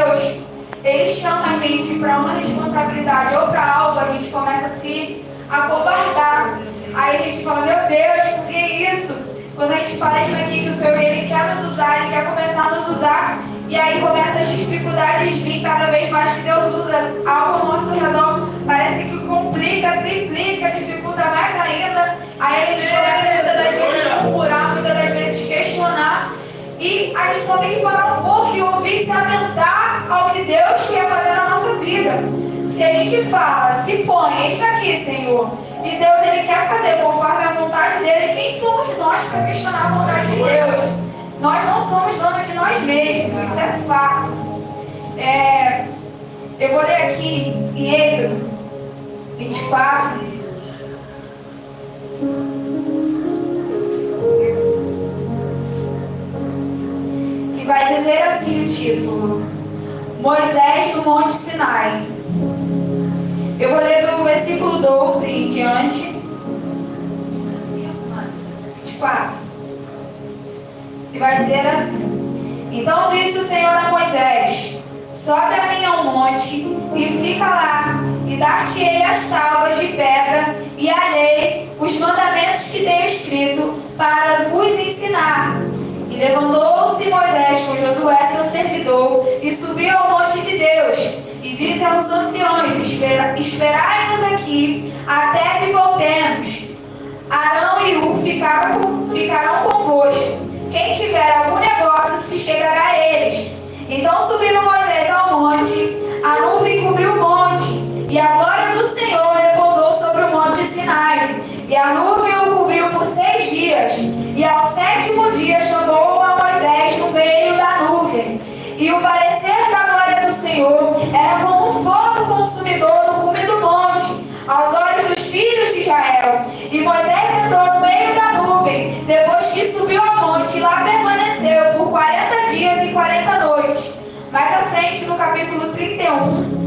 Deus, Ele chama a gente para uma responsabilidade ou para algo, a gente começa a se acovardar. Aí a gente fala, meu Deus, por que isso? Quando a gente fala aqui que o Senhor, Ele quer nos usar, Ele quer começar a nos usar, e aí começam as dificuldades vir cada vez mais, que Deus usa algo ao nosso redor, parece que complica, triplica, dificulta mais ainda. Aí a gente começa muitas das vezes a murmurar, muitas das vezes questionar, e a gente só tem que parar um pouco e ouvir, se atentar ao que Deus quer fazer na nossa vida. Se a gente fala, se põe, eis aqui, Senhor, e Deus, Ele quer fazer conforme a vontade dEle, quem somos nós para questionar a vontade de Deus? Nós não somos donos de nós mesmos, isso é fato. Eu vou ler aqui em Êxodo 24. Que vai dizer assim o título: Moisés no Monte Sinai. Eu vou ler do versículo 12 em diante. 24. E vai dizer assim: Então disse o Senhor a Moisés: Sobe a mim ao monte e fica lá, e dar-te-ei as tábuas de pedra e a lei, os mandamentos que tenho escrito, para vos ensinar. E levantou-se Moisés com Josué seu servidor, e subiu ao monte de Deus, e disse aos anciões: Esperai-nos aqui, até que voltemos. Arão e Ur ficarão convosco. Quem tiver algum negócio se chegará a eles. Então subiram Moisés ao monte, a nuvem cobriu o monte, e a glória do Senhor repousou sobre o monte Sinai. E a nuvem o cobriu por 6 dias. E ao 7º dia chamou a Moisés no meio da nuvem. E o parecer da glória do Senhor era como um fogo consumidor no cume do monte, aos olhos dos filhos de Israel. E Moisés entrou no meio da nuvem, depois que subiu ao monte, e lá permaneceu por 40 dias e 40 noites. Mais à frente, no capítulo 31.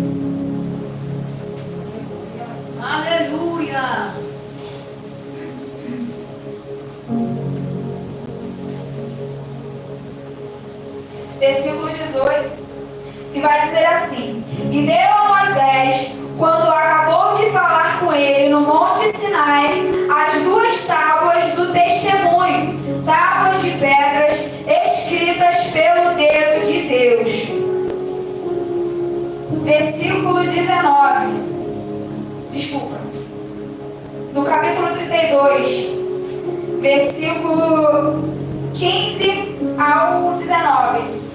Aleluia! Versículo 18, que vai dizer assim: E deu a Moisés, quando acabou de falar com ele no monte Sinai, as 2 tábuas do testemunho, tábuas de pedras escritas pelo dedo de Deus. Versículo 19. Desculpa. No capítulo 32, versículo 15 ao 19.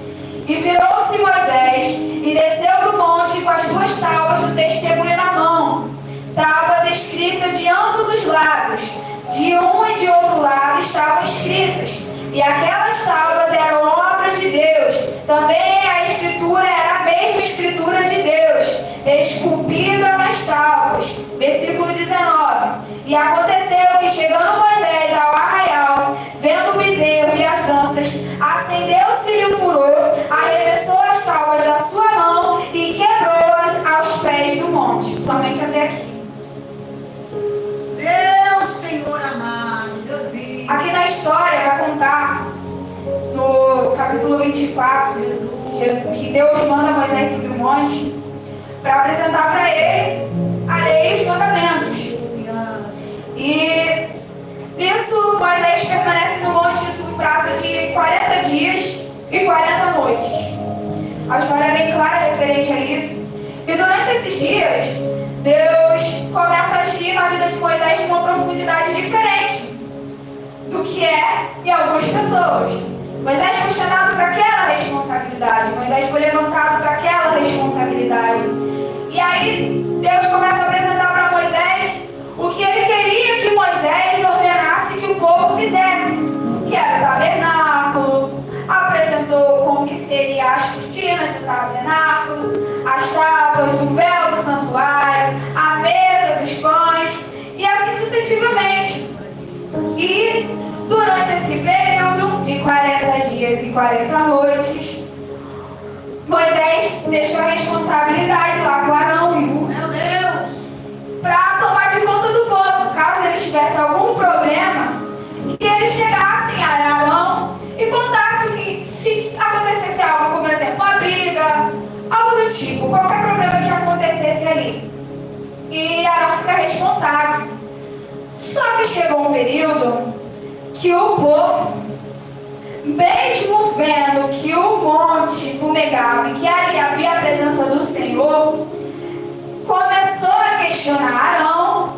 E virou-se Moisés e desceu do monte com as 2 tábuas do testemunho na mão, tábuas escritas de ambos os lados, de um e de outro lado estavam escritas, e aquelas tábuas eram obras de Deus. Também a escritura era a mesma escritura de Deus, esculpida nas tábuas. Versículo 19. E aconteceu que, chegando Moisés ao arraial, vendo o bezerro e as danças, acendeu-se-lhe o furor, arremessou as tábuas da sua mão e quebrou-as aos pés do monte. Somente até aqui. Deus, Senhor amado, Deus vivo. Aqui na história vai contar, no capítulo 24, que Deus manda Moisés subir o monte para apresentar para ele a lei e os mandamentos. E nisso Moisés permanece no monte no prazo de 40 dias e 40 noites. A história é bem clara referente a isso. E durante esses dias, Deus começa a agir na vida de Moisés de uma profundidade diferente do que é em algumas pessoas. Moisés foi chamado para aquela responsabilidade. Moisés foi levantado para aquela responsabilidade. E aí Deus começa a apresentar para Moisés o que ele queria que Moisés ordenasse que o povo fizesse, que era o tabernáculo. Apresentou como que seria as cortinas do tabernáculo, as tábuas do véu do santuário, a mesa dos pães e assim sucessivamente. E durante esse período de 40 dias e 40 noites, Moisés deixou a responsabilidade lá com Arão e Ur, Meu Deus! para tomar de conta do povo. Caso eles tivessem algum problema, que eles chegassem a Arão e contassem que, se acontecesse algo, como por exemplo, uma briga, tipo, qualquer problema que acontecesse ali. E Arão fica responsável. Só que chegou um período que o povo, mesmo vendo que o monte fumegava e que ali havia a presença do Senhor, começou a questionar Arão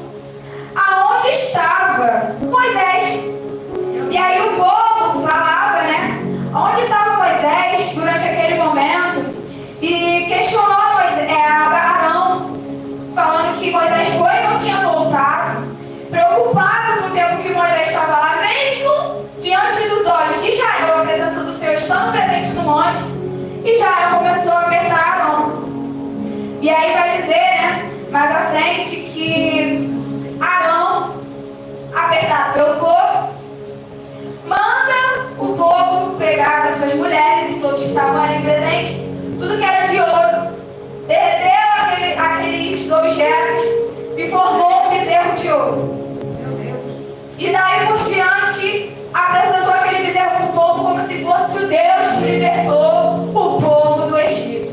aonde estava Moisés. E aí o povo falava, né? Onde estava Moisés durante aquele momento? E questionou Arão, falando que Moisés foi e não tinha voltado, preocupado com o tempo que Moisés estava lá, mesmo diante dos olhos de Israel, a presença do Senhor estando presente no monte. E Israel começou a apertar Arão. E aí vai dizer, né, mais à frente, que Arão, apertado pelo povo, manda o povo pegar das suas mulheres e todos que estavam ali presentes, tudo que era de ouro, derreteu aqueles objetos e formou um bezerro de ouro. E daí por diante apresentou aquele bezerro para o povo como se fosse o Deus que libertou o povo do Egito.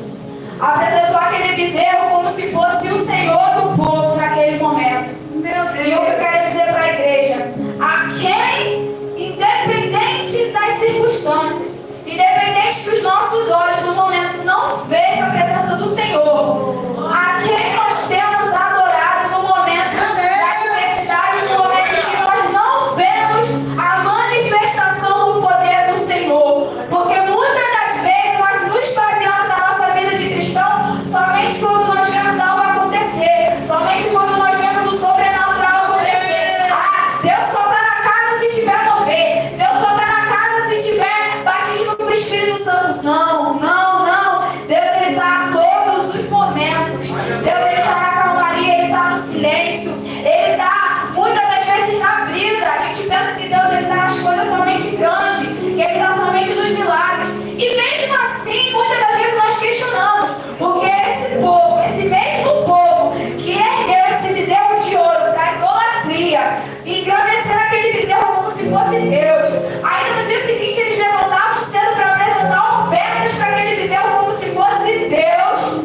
Apresentou aquele bezerro como se fosse o Senhor do povo naquele momento. Meu Deus. E o que eu quero dizer para a igreja? A quem, independente das circunstâncias, independente que os nossos olhos no momento não vejam a presença do Senhor, a quem nós temos adorado no momento da adversidade, no momento que nós não vemos a manifestação do poder do Senhor. Porque muitas das vezes nós nos baseamos a nossa vida de cristão somente quando nós vemos algo acontecer, somente quando nós vemos o sobrenatural acontecer. Ah, Deus só está na casa se tiver mover, Deus só está na casa se tiver batismo com o Espírito Santo. Não, não, não. Deus, Ele está a todos os momentos. Deus, Ele está na calmaria, Ele está no silêncio, Ele está muitas das vezes na brisa. A gente pensa que Deus, Ele está nas coisas somente grandes, que Ele está somente nos milagres. E mesmo assim, muitas das vezes nós questionamos, porque esse mesmo povo que ergueu esse bezerro de ouro para idolatria, engrandecendo aquele bezerro como se fosse Deus, aí no dia seguinte eles levantavam cedo para apresentar ofertas para aquele bezerro como se fosse Deus.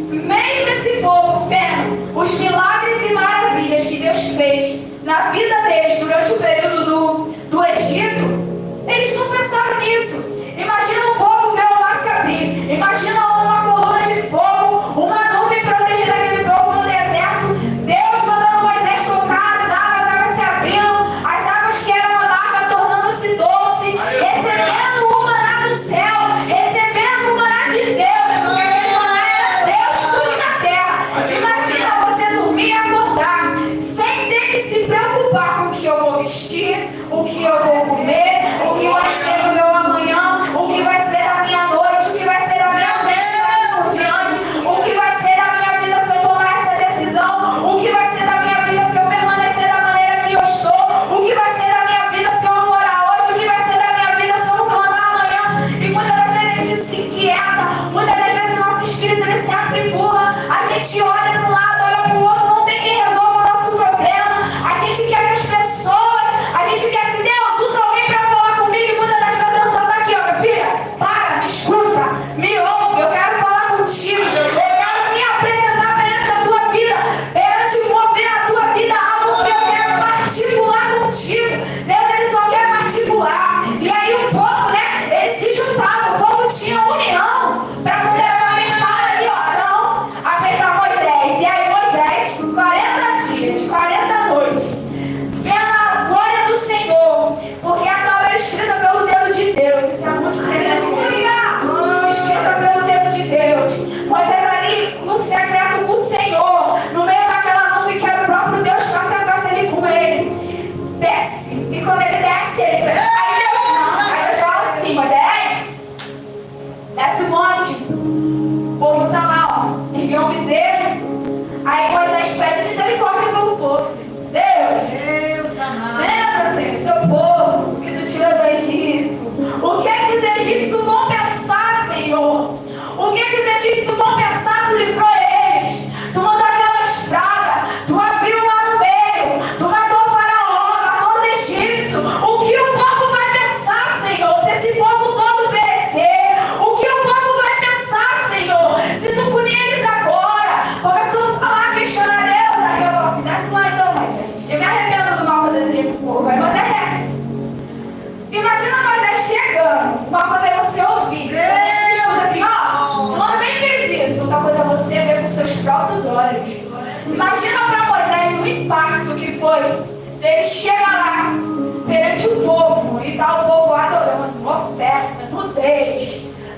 Mesmo esse povo vendo os milagres e maravilhas que Deus fez na vida deles durante o período do Egito, eles não pensaram nisso. Imagina o povo ver o mar se abrir, imagina uma coluna de fogo, uma nuvem protegendo aquele povo no deserto, Deus mandando Moisés tocar as águas se abrindo, as águas que eram amargas tornando-se doce, recebendo o maná do céu, recebendo o maná de Deus, porque aquele maná era Deus tudo na terra. Imagina você dormir e acordar sem ter que se preocupar com o que eu vou vestir, o que eu vou comer, o que vai ser do meu amanhã, o que vai ser da minha noite, o que vai ser da minha vida por diante, o que vai ser da minha vida se eu tomar essa decisão, o que vai ser da minha vida se eu permanecer da maneira que eu estou, o que vai ser da minha vida se eu não orar hoje, o que vai ser da minha vida se eu não clamar amanhã. E muitas das vezes a gente se inquieta, muitas das vezes o nosso espírito ele se atribula, a gente olha para um lado, olha para o outro, não tem quem resolva o nosso problema, a gente quer que as pessoas, a gente quer assim, Deus, usa alguém para falar comigo, e muitas das vezes Deus só está aqui, ó, minha filha, para, me escuta, me ouve, eu quero falar contigo, eu quero me apresentar perante a tua vida, perante mover a tua vida, algo que eu quero particular contigo. Deus, Ele só quer particular. E aí o povo, né, ele se juntava, o povo tinha união para poder apertar ali, ó, não, apertar Moisés.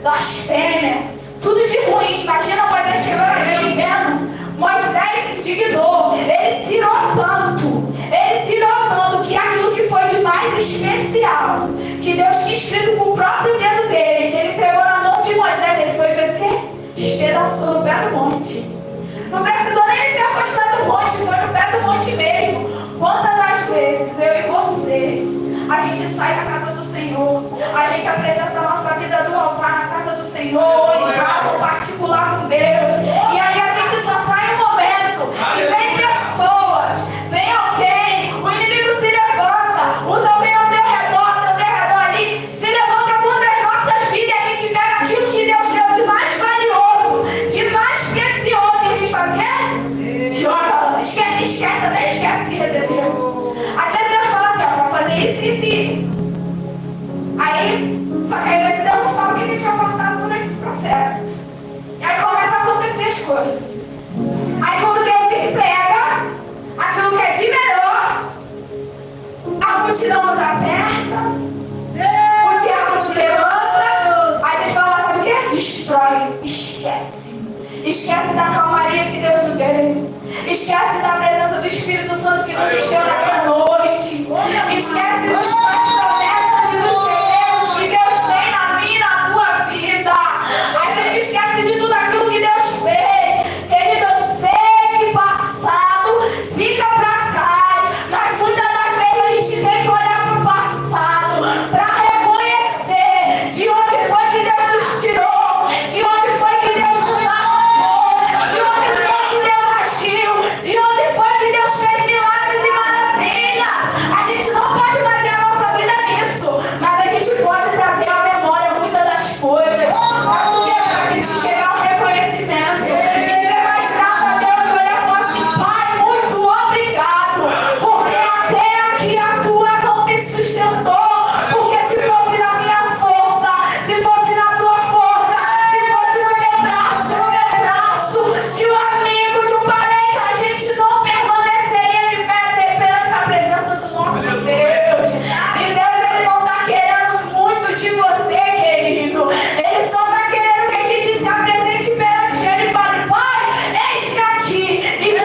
blasfêmia, tudo de ruim. Imagina Moisés chegando aqui e vendo. Moisés se indignou, ele se irou tanto que aquilo que foi de mais especial, que Deus tinha escrito com o próprio dedo dele, que ele entregou na mão de Moisés, ele foi e fez o quê? Espedaçou no pé do monte. Não precisou nem se afastar do monte, foi no pé do monte mesmo. Quantas das vezes eu e você, a gente sai da casa do Senhor, a gente apresenta a nossa vida do altar na casa do Senhor, em casa particular com Deus, e aí a gente só sai um momento, e vem pessoas, vem alguém, o inimigo se levanta, usa alguém ao teu redor ali, se levanta contra as nossas vidas, e a gente pega aquilo que Deus deu de mais valioso, de mais precioso, e a gente faz o quê? Joga, esquece que recebeu. Às vezes Deus fala assim, ó, vai fazer isso. Aí, só que às vezes Deus não fala o que a gente vai passar durante esse processo. E aí começa a acontecer as coisas. Aí quando Deus entrega aquilo que é de melhor, a multidão nos aperta, o diabo se levanta, aí a gente fala, sabe o que? Destrói, esquece da calmaria que Deus nos deu. Esquece da presença do Espírito Santo que nos encheu nessa noite. Esquece das promessas e dos segredos que Deus tem na minha e na tua vida. A gente esquece de tudo aquilo que Deus fez. Querido, eu sei que passado fica pra trás, mas muitas das vezes a gente tem que olhar pro passado para reconhecer de onde foi que Deus nos tirou, de onde foi que Deus nos amou, de onde foi que Deus agiu, de onde foi que Deus fez milagres e maravilhas. A gente não pode fazer a nossa vida nisso, mas a gente pode trazer à memória muitas das coisas. Sabe por quê? Para a gente chegar ao reconhecimento e ser mais grato a Deus e olhar e falar assim, Pai, muito obrigado, porque até aqui a tua mão me sustentou. Porque se fosse na minha força, se fosse na tua força, se fosse no meu braço de um amigo, de um parente, a gente não permaneceria de pé perante a presença do nosso Deus. E Deus, Ele não está querendo muito de você, querido. Ele só está querendo que a gente se apresente perante Ele e fale, Pai, eis-me aqui. E que eu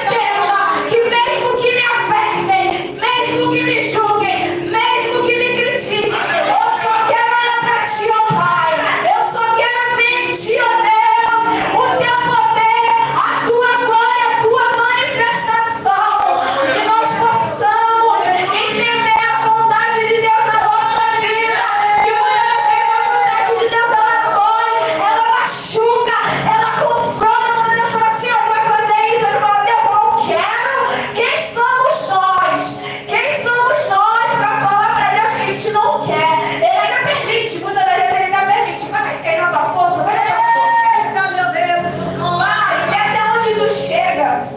entenda que mesmo que me apertem, mesmo que me julguem, mesmo que me critiquem, eu só quero olhar para Ti, ó Pai. Eu só quero ver em Ti, ó Deus, o Teu poder, a Tua glória, a Tua manifestação. Que nós possamos entender a vontade de Deus na nossa vida. Que muitas vezes a vontade de Deus, ela dói, ela machuca, ela confronta. Quando Deus fala assim, ó, vai fazer isso, ele fala, Deus, eu não quero. Quem somos nós? Quem somos nós para falar para Deus que a gente não quer? Ele ainda permite, muitas das vezes ele ainda permite. Vai cair na tua força, vai na tua força. Eita, meu Deus. Vai, vê até onde tu chega.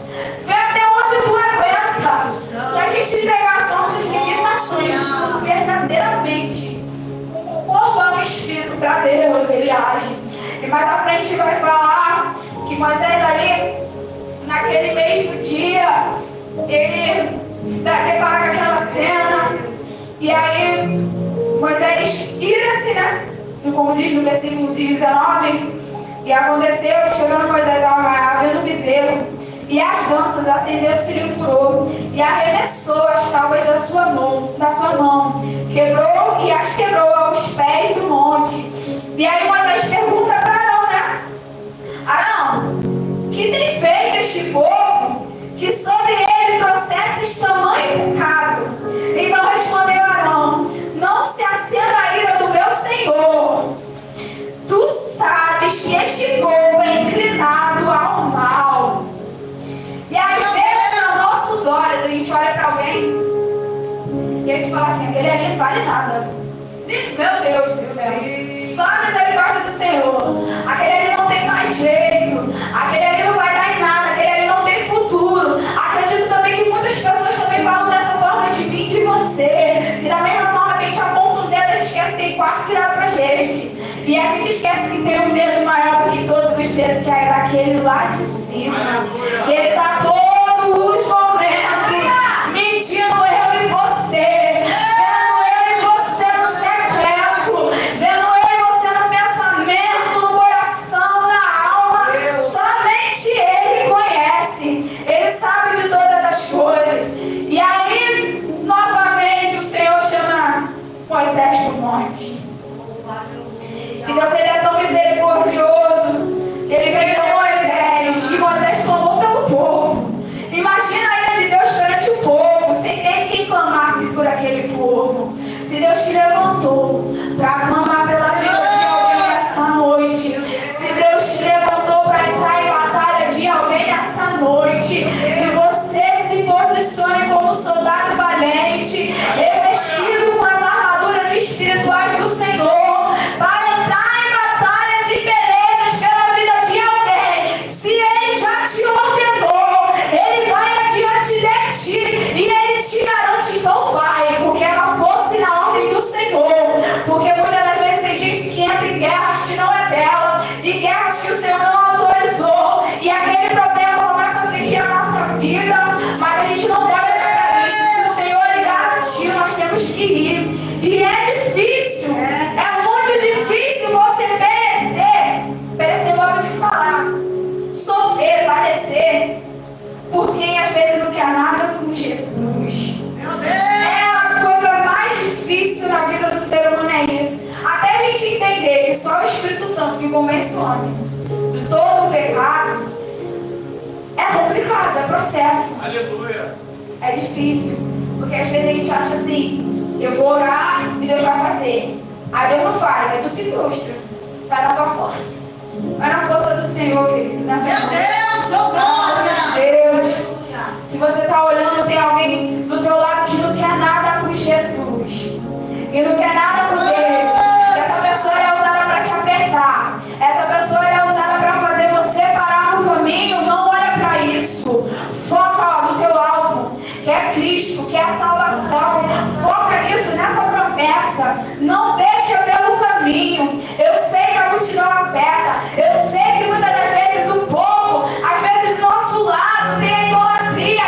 Vê até onde tu aguenta. Se a gente entregar as nossas limitações verdadeiramente, o corpo é um espírito para Deus, ele age. E mais à frente vai falar que Moisés ali, naquele mesmo dia, ele se depara com aquela cena. E aí Moisés ira-se, né? E como diz no versículo 19, e aconteceu, chegando Moisés ao arraial, vendo o bezerro, e as danças, acendeu-se-lhe o furor, e arremessou as tábuas da sua mão, quebrou e as quebrou aos pés do monte. E aí Moisés pergunta para Arão, né? Arão, que tem feito este povo que sobre ele trouxesses tamanho pecado? Então respondeu Arão, não se acenda a ira do meu Senhor. Tu sabes que este povo é inclinado ao mal. E às vezes, aos nossos olhos, a gente olha para alguém e a gente fala assim, aquele ali não vale nada. Meu Deus do céu, só a misericórdia do Senhor. Aquele ali não tem mais jeito, aquele ali não vai dar em nada, aquele ali não tem futuro. Acredito também que muitas pessoas também falam dessa forma de mim e de você. E da mesma forma que a gente aponta um dedo, a gente esquece que tem 4 virados pra gente. E a gente esquece que tem um dedo maior do que todos os dedos, que é daquele lá de cima. E ele está todos os momentos medindo eu e você. Vendo eu e você no secreto. Vendo eu e você no pensamento. de todo o pecado, é complicado, é processo. Aleluia. É difícil, porque às vezes a gente acha assim, eu vou orar e Deus vai fazer. Aí Deus não faz, aí tu se frustra. Vai na tua força. Vai na força do Senhor, querido. Meu Deus, sou glória. Deus. Se você está olhando, tem alguém do teu lado que não quer nada com Jesus. E não quer nada com Deus. Essa pessoa é usada para te apertar. Essa pessoa é usada para fazer você parar no caminho. Não olha para isso. Foca no teu alvo, que é Cristo, que é a salvação. Foca nisso, nessa promessa. Não deixa pelo caminho. Eu sei que a multidão aperta. Eu sei que muitas das vezes o povo, às vezes do nosso lado, tem a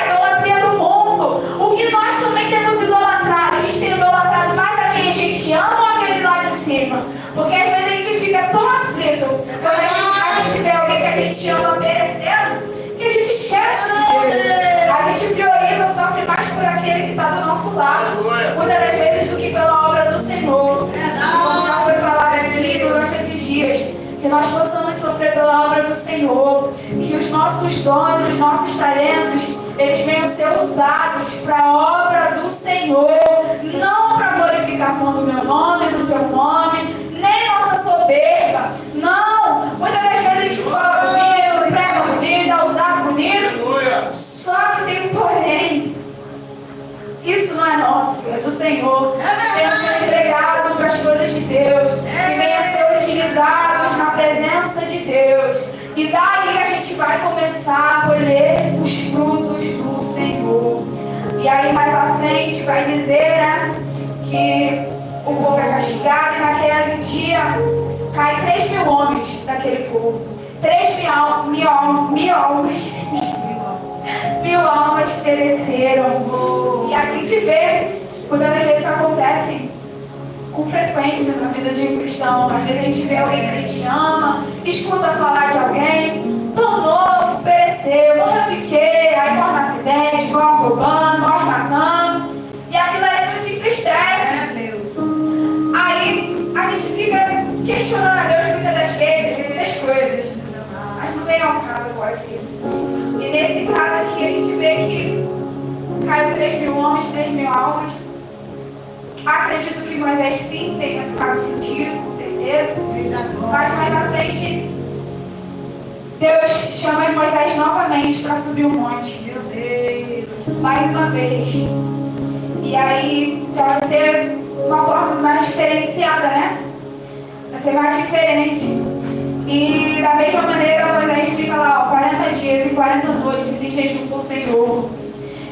idolatria do mundo. O que nós também temos idolatrado. A gente tem idolatrado mais a quem a gente ama ou aquele lá de cima. Porque às vezes a gente fica tão aflito quando a gente vê alguém que a gente ama perecendo, que a gente esquece de Deus. A gente prioriza, sofre mais por aquele que está do nosso lado, muitas das vezes, do que pela obra do Senhor. Como já foi falado aqui durante esses dias, que nós possamos sofrer pela obra do Senhor, que os nossos dons, os nossos talentos, eles venham ser usados para a obra do Senhor, não para a glorificação do meu nome, do teu nome, nem nossa soberba. Não! Muitas das vezes a gente fala bonito, prega bonito, é usado bonito, só que tem um porém. Isso não é nosso, é do Senhor. Venha ser entregado para as coisas de Deus, e venha ser utilizados na presença de Deus. E daí a gente vai começar a colher os frutos do Senhor. E aí mais à frente vai dizer, né, que o povo é castigado, e naquele dia cai 3.000 homens daquele povo. 3.000 almas pereceram. E a gente vê, quando às vezes acontece com frequência na vida de um cristão. Às vezes a gente vê alguém que a gente ama, escuta falar de alguém tão novo, pereceu, morreu de quê? Aí morre no acidente, morre roubando, morre matando. E aquilo aí nos entristece. Aí a gente fica questionando a Deus muitas das vezes, muitas coisas. Mas não vem ao caso agora aqui. E nesse caso aqui a gente vê que caiu 3.000 homens, 3.000 almas. Acredito que Moisés sim tenha ficado sentido, com certeza. Mas mais na frente, Deus chama Moisés novamente para subir o monte. Meu Deus. Mais uma vez. E aí já vai ser uma forma mais diferenciada, né? Vai ser mais diferente. E da mesma maneira, Moisés fica lá, 40 dias e 40 noites em jejum com o Senhor.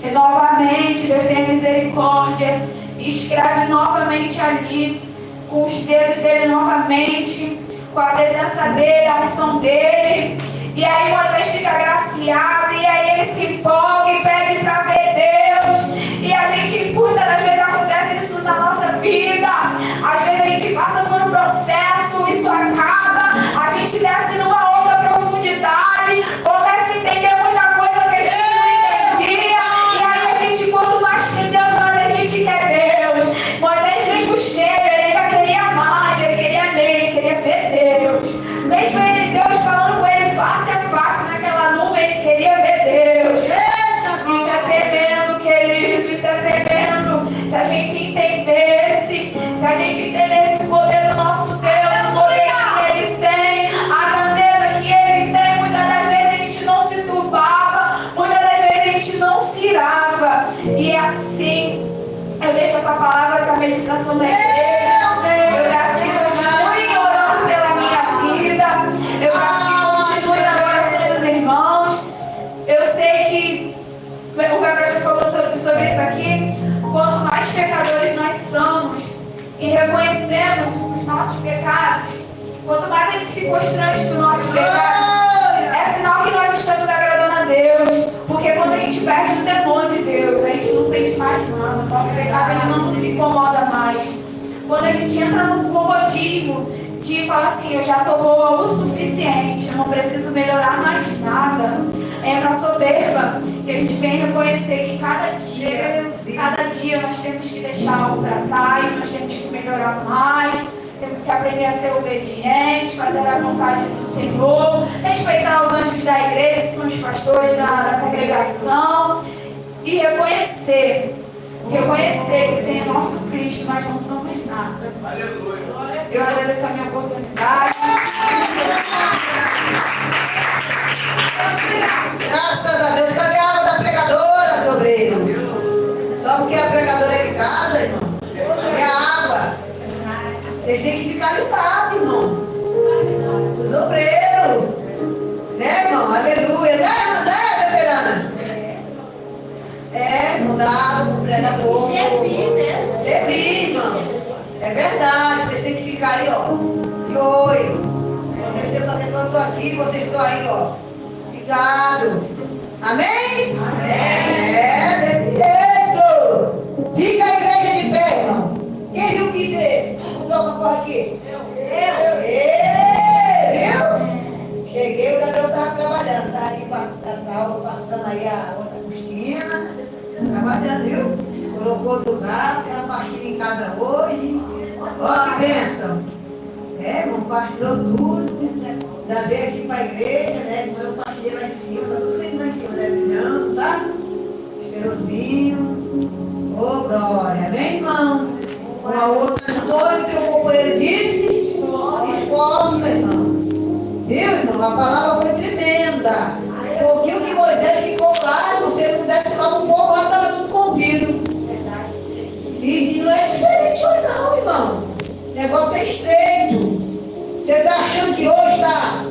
E novamente, Deus tem a misericórdia. Escreve novamente ali, com os dedos dele novamente, com a presença dele, a unção dele. E aí Moisés fica agraciado, e aí ele se empolga e pede para ver Deus. E a gente, muitas das vezes acontece isso na nossa vida. Às vezes a gente passa por um processo, isso acaba, a gente desce numa outra profundidade, começa a entender muita coisa que a gente não entendia. E aí a gente, quanto mais tem Deus, mais a gente quer Deus. Moisés mesmo cheio, ele ainda queria mais, ele queria ler, ele queria ver Deus. Mesmo ele, Deus falando com ele face a face naquela nuvem, ele queria ver Deus. Isso é tremendo, querido, isso é tremendo. Se a gente entendesse, o poder do nosso Deus, o poder que ele tem, a grandeza que ele tem, muitas das vezes a gente não se turbava, muitas das vezes a gente não se irava. E assim, eu deixo essa palavra para a meditação da igreja. Eu peço que continue orando pela minha vida. Eu peço que continue na oração dos irmãos. Eu sei que o Gabriel já falou sobre isso aqui. Quanto mais pecadores nós somos e reconhecemos os nossos pecados, quanto mais a gente se constrange com os nossos pecados, é sinal que nós estamos agradando a Deus. Porque quando a gente perde o temor de Deus, a gente não sente mais nada. O nosso pecado ele não nos incomoda mais. Quando a gente entra no comodismo de falar assim, eu já estou boa o suficiente, eu não preciso melhorar mais nada. Entra a soberba, que a gente vem reconhecer que cada dia nós temos que deixar algo para trás, nós temos que melhorar mais, Temos que aprender a ser obedientes, fazer a vontade do Senhor, respeitar os anjos da igreja, que são os pastores da congregação, e reconhecer que sem o nosso Cristo nós não somos nada. Aleluia. Eu agradeço a minha oportunidade. Graças a Deus. Cadê a alma da pregadora, sobreiro? Só porque a pregadora é de casa, irmão. Cadê a água? Vocês têm que ficar ligados, irmão. Os obreiros. Né, irmão? Aleluia. Né, veterana? Não dá pro pregador. Servir, irmão. É verdade. Vocês têm que ficar aí, ó. De olho. Quando eu estou aqui, vocês estão aí, ó. Ligado. Amém? Amém. Desse jeito. Fica a igreja de pé, irmão. Quem viu que ter? Botou uma porra aqui. Viu? Cheguei, o Gabriel estava trabalhando. Estava aqui passando aí a outra costina. Trabalhando, viu? Colocou do carro, aquela pastilha em casa hoje. Ó que bênção. Irmão, partilhou tudo. Já veio aqui para a igreja, né? Eu partilhei lá em cima, tá tudo lindo lá em cima, né? Brilhando, tá? Cheirosinho. Ô, glória. Amém, irmão? Uma outra história que o companheiro disse, esforça, irmão. Viu, irmão? A palavra foi tremenda. Um pouquinho que Moisés ficou lá, se você não desse lá no povo, lá estava tudo convido. E não é diferente hoje não, irmão. O negócio é estreito. Você está achando que hoje está